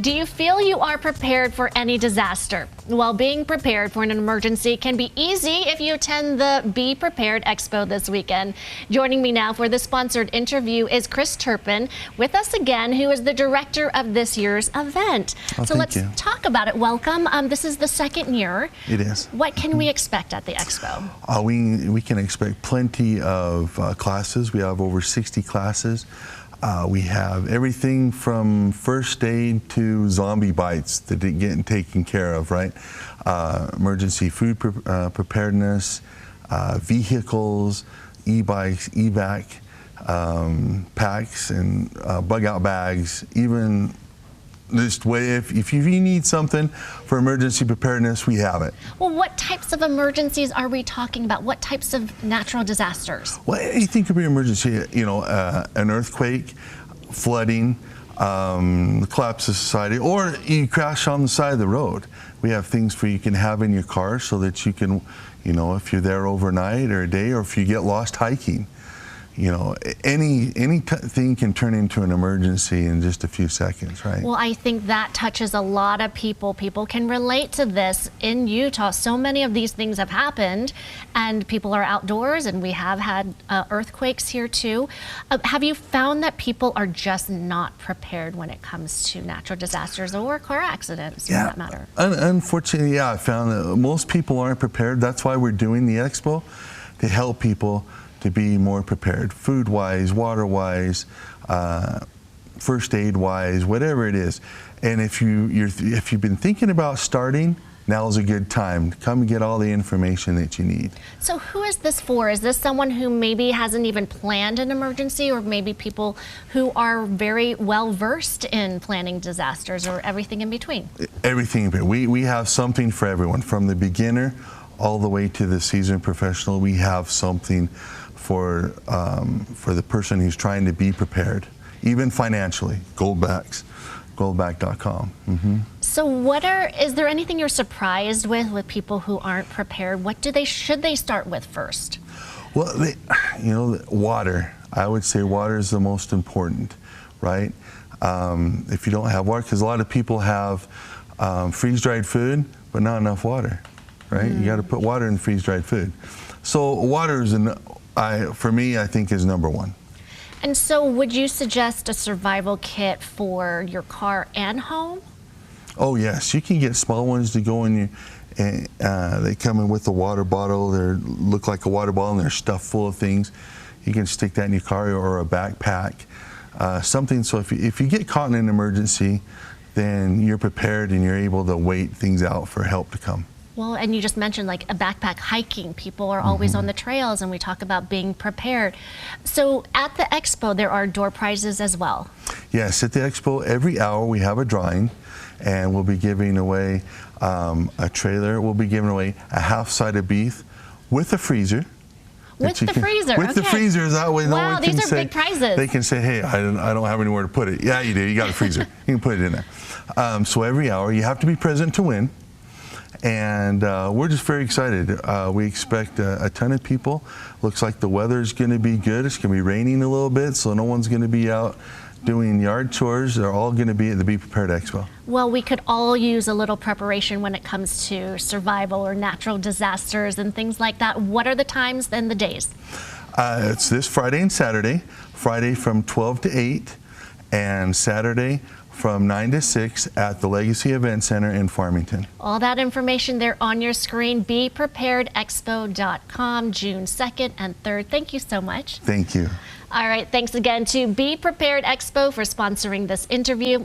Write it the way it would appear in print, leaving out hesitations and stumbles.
Do you feel you are prepared for any disaster? Well, being prepared for an emergency can be easy if you attend the Be Prepared Expo this weekend. Joining me now for the sponsored interview is Chris Turpin, with us again, who is the director of this year's event. So let's talk about it. Welcome. This is the second year. It is. What can we expect at the expo? We can expect plenty of classes. We have over 60 classes. We have everything from first aid to zombie bites that are getting taken care of, right? Emergency food preparedness, vehicles, e-bikes, evac, packs and bug out bags, even just if you need something for emergency preparedness, we have it. Well, what types of emergencies are we talking about? What types of natural disasters? Well, anything could be an emergency, an earthquake, flooding, the collapse of society, or you crash on the side of the road. We have things you can have in your car so that you can, if you're there overnight or a day, or if you get lost hiking. Anything can turn into an emergency in just a few seconds, right? Well, I think that touches a lot of people. People can relate to this in Utah. So many of these things have happened, and people are outdoors, and we have had earthquakes here too. Have you found that people are just not prepared when it comes to natural disasters or car accidents, for that matter? Unfortunately, I found that most people aren't prepared. That's why we're doing the expo, to help people to be more prepared, food-wise, water-wise, first aid-wise, whatever it is. And if you've been thinking about starting, now's a good time to come and get all the information that you need. So who is this for? Is this someone who maybe hasn't even planned an emergency, or maybe people who are very well versed in planning disasters, or everything in between? Everything in between. We have something for everyone, from the beginner all the way to the seasoned professional. We have something for the person who's trying to be prepared, even financially. Goldback.com. So is there anything you're surprised with people who aren't prepared? What should they start with first? Well, water. I would say water is the most important, right? If you don't have water, because a lot of people have freeze-dried food, but not enough water, right? You got to put water in freeze-dried food. So water is for me, I think, is number one. And so would you suggest a survival kit for your car and home? Oh yes, you can get small ones to go in your, they come in with a water bottle. They look like a water bottle, and they're stuffed full of things. You can stick that in your car or a backpack. Something so if you get caught in an emergency, then you're prepared and you're able to wait things out for help to come. Well, and you just mentioned like a backpack hiking. People are always on the trails, and we talk about being prepared. So at the expo, there are door prizes as well. Yes, at the expo, every hour we have a drawing, and we'll be giving away a trailer. We'll be giving away a half-sided beef with a freezer. With the freezer, With the freezers, that way no one can say. Wow, these are big prizes. They can say, hey, I don't have anywhere to put it. Yeah, you do, you got a freezer. You can put it in there. So every hour, you have to be present to win. And we're just very excited. We expect a ton of people. Looks like the weather's going to be good. It's going to be raining a little bit, so no one's going to be out doing yard chores. They're all going to be at the Be Prepared Expo. Well, we could all use a little preparation when it comes to survival or natural disasters and things like that. What are the times and the days? It's this Friday and Saturday. Friday from 12 to 8, and Saturday from 9 to 6 at the Legacy Event Center in Farmington. All that information there on your screen, bepreparedexpo.com, June 2nd and 3rd. Thank you so much. Thank you. All right, thanks again to Be Prepared Expo for sponsoring this interview.